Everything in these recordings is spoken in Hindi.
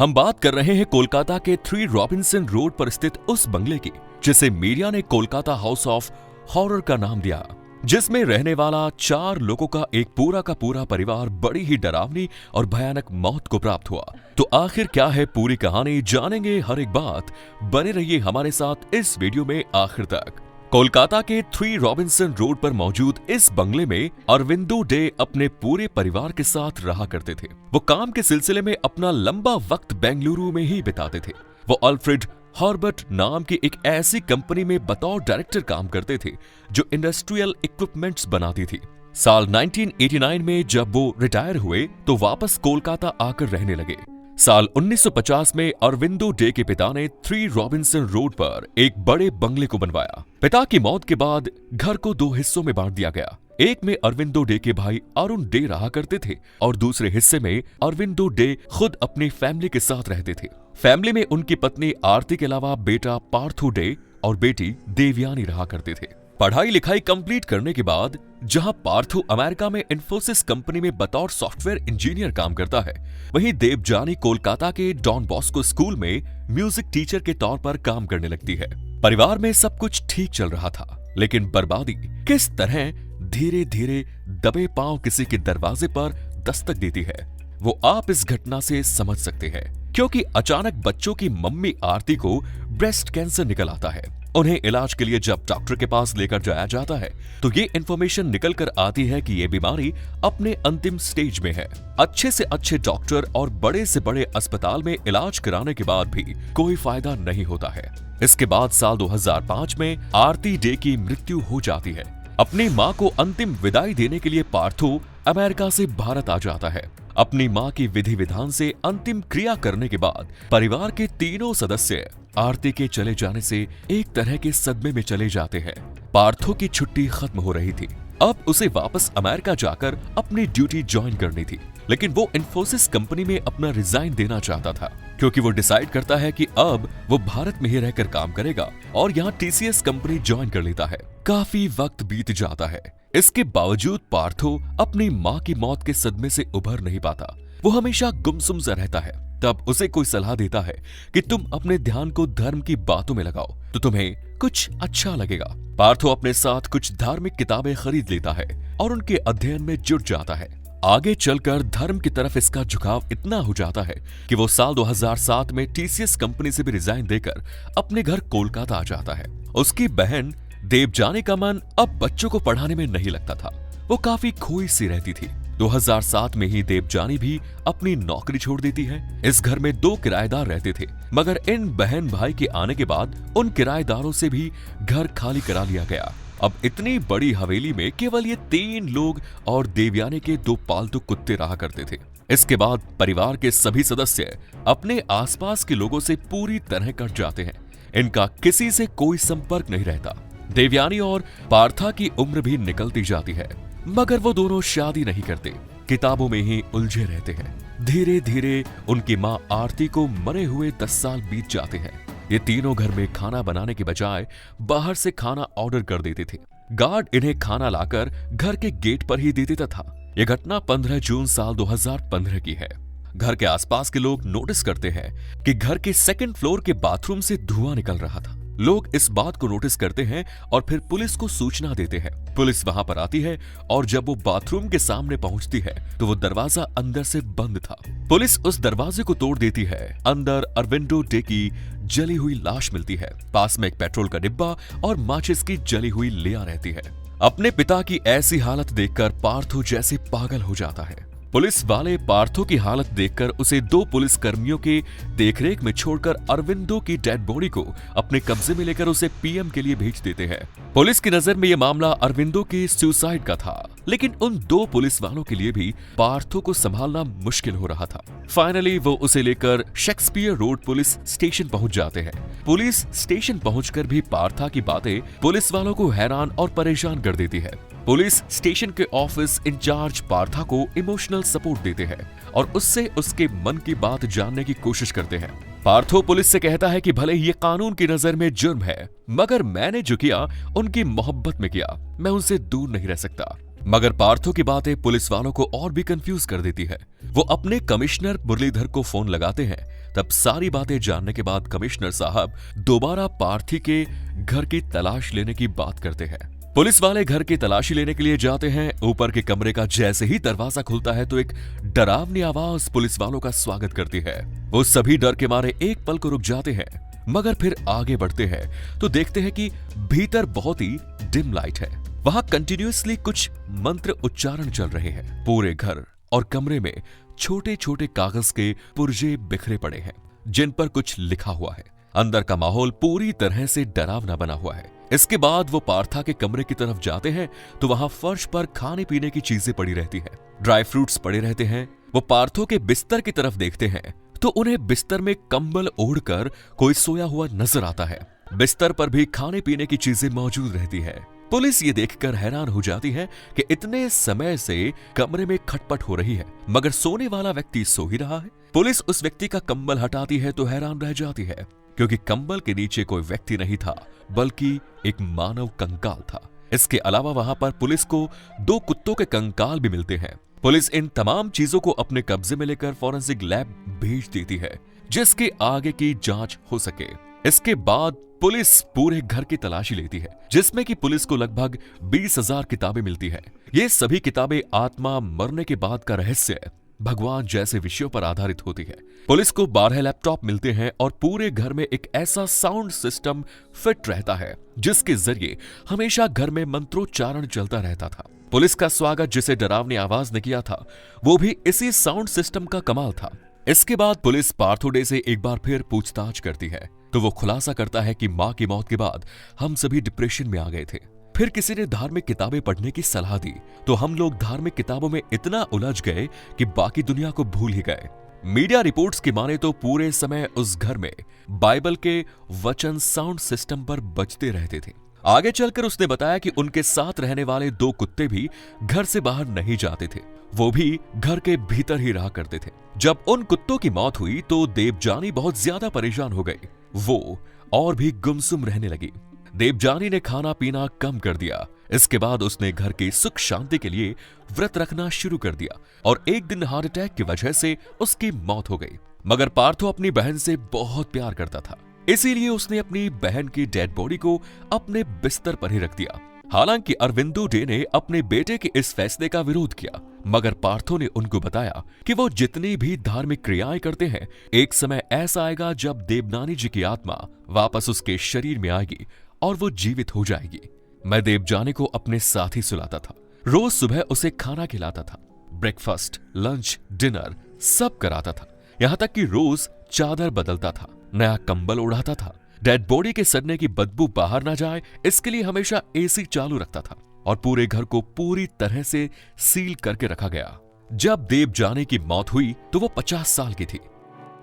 हम बात कर रहे हैं कोलकाता के 3 रॉबिन्सन रोड पर स्थित उस बंगले की जिसे मीडिया ने कोलकाता हाउस ऑफ हॉरर का नाम दिया, जिसमें रहने वाला 4 लोगों का एक पूरा का पूरा परिवार बड़ी ही डरावनी और भयानक मौत को प्राप्त हुआ। तो आखिर क्या है पूरी कहानी, जानेंगे हर एक बात। बने रहिए हमारे साथ इस वीडियो में आखिर तक। कोलकाता के 3 रॉबिन्सन रोड पर मौजूद इस बंगले में अरविंदो डे अपने पूरे परिवार के साथ रहा करते थे। वो काम के सिलसिले में अपना लंबा वक्त बेंगलुरु में ही बिताते थे। वो अल्फ्रेड हॉर्बर्ट नाम की एक ऐसी कंपनी में बतौर डायरेक्टर काम करते थे जो इंडस्ट्रियल इक्विपमेंट्स बनाती थी। साल 1989 में जब वो रिटायर हुए तो वापस कोलकाता आकर रहने लगे। साल 1950 में अरविंदो डे के पिता ने 3 रॉबिन्सन रोड पर एक बड़े बंगले को बनवाया। पिता की मौत के बाद घर को 2 हिस्सों में बांट दिया गया। एक में अरविंदो डे के भाई अरुण डे रहा करते थे और दूसरे हिस्से में अरविंदो डे खुद अपनी फैमिली के साथ रहते थे। फैमिली में उनकी पत्नी आरती के अलावा बेटा पार्थो डे और बेटी देवयानी रहा करते थे। पढ़ाई लिखाई कंप्लीट करने के बाद जहां पार्थो अमेरिका में इन्फोसिस कंपनी में बतौर सॉफ्टवेयर इंजीनियर काम करता है, वहीं देवजानी कोलकाता के डॉन बॉस्को स्कूल में म्यूजिक टीचर के तौर पर काम करने लगती है। परिवार में सब कुछ ठीक चल रहा था, लेकिन बर्बादी किस तरह धीरे धीरे दबे पांव किसी के दरवाजे पर दस्तक देती है, वो आप इस घटना से समझ सकते हैं। क्योंकि अचानक बच्चों की मम्मी आरती को ब्रेस्ट कैंसर निकल आता है। उन्हें इलाज के लिए जब डॉक्टर के पास लेकर जाया जाता है तो ये इन्फॉर्मेशन निकल कर आती है कि ये बीमारी अपने अंतिम स्टेज में है। अच्छे से अच्छे डॉक्टर और बड़े से बड़े अस्पताल में इलाज कराने के बाद भी कोई फायदा नहीं होता है। इसके बाद साल 2005 में आरती डे की मृत्यु हो जाती है। अपनी माँ को अंतिम विदाई देने के लिए पार्थो अमेरिका से भारत आ जाता है। अपनी माँ की विधि विधान से अंतिम क्रिया करने के बाद परिवार के तीनों सदस्य आरती के चले जाने से एक तरह के सदमे में चले जाते हैं। पार्थो की छुट्टी खत्म हो रही थी। अब उसे वापस अमेरिका जाकर अपनी ड्यूटी ज्वाइन करनी थी, लेकिन वो इन्फोसिस कंपनी में अपना रिजाइन देना चाहता था क्योंकि वो डिसाइड करता है कि अब वो भारत में ही रहकर काम करेगा और यहाँ टीसीएस कंपनी ज्वाइन कर लेता है। काफी वक्त बीत जाता है, इसके बावजूद पार्थो अपनी माँ की मौत के सदमे से उभर नहीं पाता। वो हमेशा गुमसुम सा रहता है। तब उसे कोई सलाह देता है कि तुम अपने ध्यान को धर्म की बातों में लगाओ तो तुम्हें कुछ अच्छा लगेगा। पार्थो अपने साथ कुछ धार्मिक किताबें खरीद लेता है और उनके अध्ययन में जुट जाता है। आगे चलकर धर्म की तरफ इसका झुकाव इतना हो जाता है कि वो साल 2007 में टीसीएस कंपनी से भी रिजाइन देकर अपने घर कोलकाता आ जाता है। उसकी बहन देवजानी का मन अब बच्चों को पढ़ाने में नहीं लगता था। वो काफी खोई सी रहती थी। 2007 में ही देवजानी भी अपनी नौकरी छोड़ देती है। इस घर में 2 किराएदार रहते थे, मगर इन बहन भाई के आने के बाद उन किराएदारों से भी घर खाली करा लिया गया। अब इतनी बड़ी हवेली में केवल ये 3 लोग और देवयानी के 2 पालतू कुत्ते रहा करते थे। इसके बाद परिवार के सभी सदस्य अपने आसपास के लोगों से पूरी तरह कट जाते हैं। इनका किसी से कोई संपर्क नहीं रहता। देवयानी और पार्था की उम्र भी निकलती जाती है, मगर वो दोनों शादी नहीं करते, किताबों में ही उलझे रहते हैं। धीरे धीरे उनकी माँ आरती को मरे हुए 10 साल बीत जाते हैं। ये तीनों घर में खाना बनाने के बजाय बाहर से खाना ऑर्डर कर देते थे। गार्ड इन्हें खाना लाकर घर के गेट पर ही दे देता था। यह घटना 15 जून साल 2015 की है। घर के आसपास के लोग नोटिस करते हैं कि घर के 2nd फ्लोर के बाथरूम से धुआं निकल रहा था। लोग इस बात को नोटिस करते हैं और फिर पुलिस को सूचना देते हैं। पुलिस वहां पर आती है और जब वो बाथरूम के सामने पहुंचती है तो वो दरवाजा अंदर से बंद था। पुलिस उस दरवाजे को तोड़ देती है। अंदर अरविंदो डे की जली हुई लाश मिलती है। पास में एक पेट्रोल का डिब्बा और माचिस की जली हुई लिया रहती है। अपने पिता की ऐसी हालत देखकर पार्थो जैसे पागल हो जाता है। पुलिस वाले पार्थो की हालत देखकर उसे 2 पुलिस कर्मियों के देखरेख में छोड़कर अरविंदो की डेड बॉडी को अपने कब्जे में लेकर उसे पीएम के लिए भेज देते हैं। पुलिस की नजर में यह मामला अरविंदो के सुसाइड का था, लेकिन उन 2 पुलिस वालों के लिए भी पार्थो को संभालना मुश्किल हो रहा था। फाइनली वो उसे लेकर शेक्सपियर रोड पुलिस स्टेशन पहुंच जाते हैं। पुलिस स्टेशन पहुंचकर भी पार्था की बातें पुलिस वालों को हैरान और परेशान कर देती है। पुलिस स्टेशन के ऑफिस इंचार्ज पार्था को इमोशनल सपोर्ट देते हैं और उससे उसके मन की बात जानने की कोशिश करते हैं। पार्थो पुलिस से कहता है कि भले ही ये कानून की नजर में जुर्म है, मगर मैंने जो किया उनकी मोहब्बत में किया, मैं उनसे दूर नहीं रह सकता। मगर पार्थो की बातें पुलिस वालों को और भी कंफ्यूज कर देती है। वो अपने कमिश्नर मुरलीधर को फोन लगाते हैं तब सारी बातें जानने के बाद कमिश्नर साहब दोबारा पार्थी के घर की तलाश लेने की बात करते हैं। पुलिस वाले घर की तलाशी लेने के लिए जाते हैं। ऊपर के कमरे का जैसे ही दरवाजा खुलता है तो एक डरावनी आवाज पुलिस वालों का स्वागत करती है। वो सभी डर के मारे एक पल को रुक जाते हैं, मगर फिर आगे बढ़ते हैं तो देखते हैं कि भीतर बहुत ही डिम लाइट है। वहां कंटिन्यूअसली कुछ मंत्र उच्चारण चल रहे हैं। पूरे घर और कमरे में छोटे छोटे कागज के पुर्जे बिखरे पड़े हैं जिन पर कुछ लिखा हुआ है। अंदर का माहौल पूरी तरह से डरावना बना हुआ है। इसके बाद वो पार्था के कमरे की तरफ जाते हैं तो वहां फर्श पर खाने पीने की चीजें पड़ी रहती हैं, ड्राई फ्रूट्स पड़े रहते हैं। वो पार्थो के बिस्तर की तरफ देखते हैं तो उन्हें बिस्तर में कंबल ओढ़कर कोई सोया हुआ नजर आता है। बिस्तर पर भी खाने पीने की चीजें मौजूद रहती है। पुलिस ये देखकर हैरान हो जाती है कि इतने समय से कमरे में खटपट हो रही है मगर सोने वाला व्यक्ति सो ही रहा है। पुलिस उस व्यक्ति का कंबल हटाती है तो हैरान रह जाती है क्योंकि कंबल के नीचे कोई व्यक्ति नहीं था बल्कि एक मानव कंकाल था। इसके अलावा वहां पर पुलिस को 2 कुत्तों के कंकाल भी मिलते हैं। पुलिस इन तमाम चीजों को अपने कब्जे में लेकर फॉरेंसिक लैब भेज देती है जिसके आगे की जांच हो सके। इसके बाद पुलिस पूरे घर की तलाशी लेती है जिसमें कि पुलिस को लगभग 20,000 किताबें मिलती है। ये सभी किताबें आत्मा मरने के बाद का रहस्य, भगवान जैसे विषयों पर आधारित होती है। पुलिस को 12 लैपटॉप मिलते हैं और पूरे घर में एक ऐसा साउंड सिस्टम फिट रहता है जिसके जरिए हमेशा घर में मंत्रोच्चारण चलता रहता था। पुलिस का स्वागत जिसे डरावनी आवाज ने किया था वो भी इसी साउंड सिस्टम का कमाल था। इसके बाद पुलिस पार्थोडे से एक बार फिर पूछताछ करती है तो वो खुलासा करता है कि मां की मौत के बाद हम सभी डिप्रेशन में आ गए थे। फिर किसी ने धार्मिक किताबें पढ़ने की सलाह दी तो हम लोग धार्मिक किताबों में इतना उलझ गए कि बाकी दुनिया को भूल ही गए। मीडिया रिपोर्ट्स की माने तो पूरे समय उस घर में बाइबल के वचन साउंड सिस्टम पर बजते रहते थे। आगे चलकर उसने बताया कि उनके साथ रहने वाले 2 कुत्ते भी घर से बाहर नहीं जाते थे, वो भी घर के भीतर ही रहा करते थे। जब उन कुत्तों की मौत हुई तो देवजानी बहुत ज्यादा परेशान हो गई। वो और भी गुमसुम रहने लगी। देवजानी ने खाना पीना कम कर दिया। इसके बाद उसने घर की सुख शांति के लिए व्रत रखना शुरू कर दिया और एक दिन हार्ट अटैक की वजह से उसकी मौत हो गई। मगर पार्थो अपनी बहन से बहुत प्यार करता था, इसीलिए उसने अपनी बहन की डेड बॉडी को अपने बिस्तर पर ही रख दिया। हालांकि अरविंदो डे ने अपने बेटे के इस फैसले का विरोध किया मगर पार्थो ने उनको बताया कि वो जितनी भी धार्मिक क्रियाएं करते हैं एक समय ऐसा आएगा जब देवनानी जी की आत्मा वापस उसके शरीर में आएगी और वो जीवित हो जाएगी। मैं देवजानी को अपने साथ ही सुलाता था, रोज सुबह उसे खाना खिलाता था, ब्रेकफास्ट, लंच, डिनर सब कराता था, यहाँ तक कि रोज चादर बदलता था, नया कंबल ओढ़ाता था। डेड बॉडी के सड़ने की बदबू बाहर ना जाए इसके लिए हमेशा एसी चालू रखता था और पूरे घर को पूरी तरह से सील करके रखा गया। जब देवजानी की मौत हुई तो वो 50 साल की थी।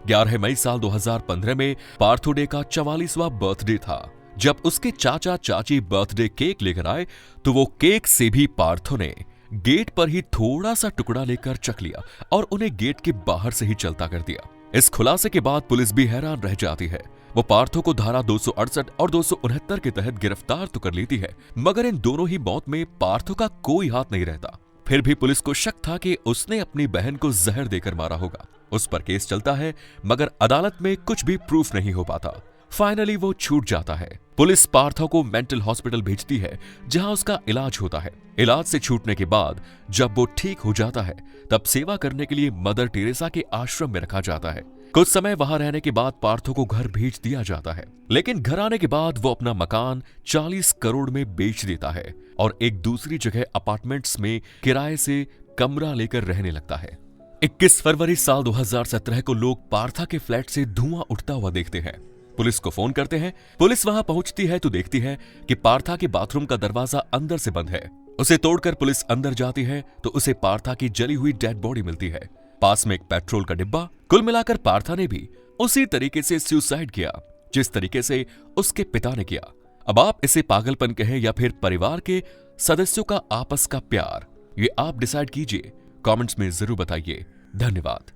11 मई साल 2015 में पार्थोडे का 44वां बर्थडे था। जब उसके चाचा चाची बर्थडे केक लेकर आए तो वो केक से भी पार्थो ने गेट पर ही थोड़ा सा टुकड़ा लेकर चख लिया और उन्हें गेट के बाहर से ही चलता कर दिया। इस खुलासे के बाद पुलिस भी हैरान रह जाती है। वो पार्थो को धारा 268 और 269 के तहत गिरफ्तार तो कर लेती है मगर इन दोनों ही मौत में पार्थो का कोई हाथ नहीं रहता। फिर भी पुलिस को शक था कि उसने अपनी बहन को जहर देकर मारा होगा। उस पर केस चलता है मगर अदालत में कुछ भी प्रूफ नहीं हो पाता। फाइनली वो छूट जाता है। पुलिस पार्थो को मेंटल हॉस्पिटल भेजती है जहां उसका इलाज होता है। इलाज से छूटने के बाद जब वो ठीक हो जाता है तब सेवा करने के लिए मदर टेरेसा के आश्रम में रखा जाता है। कुछ समय वहां रहने के बाद पार्थो को घर भेज दिया जाता है लेकिन घर आने के बाद वो अपना मकान 40 करोड़ में बेच देता है और एक दूसरी जगह अपार्टमेंट्स में किराए से कमरा लेकर रहने लगता है। 21 फरवरी साल 2017 को लोग पार्था के फ्लैट से धुआं उठता हुआ देखते हैं। पुलिस को फोन करते हैं। पुलिस वहां पहुंचती है तो देखती है कि पार्था के बाथरूम का दरवाजा अंदर से बंद है। उसे तोड़कर पुलिस अंदर जाती है तो उसे पार्था की जली हुई डेड बॉडी मिलती है, पास में एक पेट्रोल का डिब्बा। कुल मिलाकर पार्था ने भी उसी तरीके से सुसाइड किया जिस तरीके से उसके पिता ने किया। अब आप इसे पागलपन कहें या फिर परिवार के सदस्यों का आपस का प्यार, ये आप डिसाइड कीजिए। कमेंट्स में जरूर बताइए। धन्यवाद।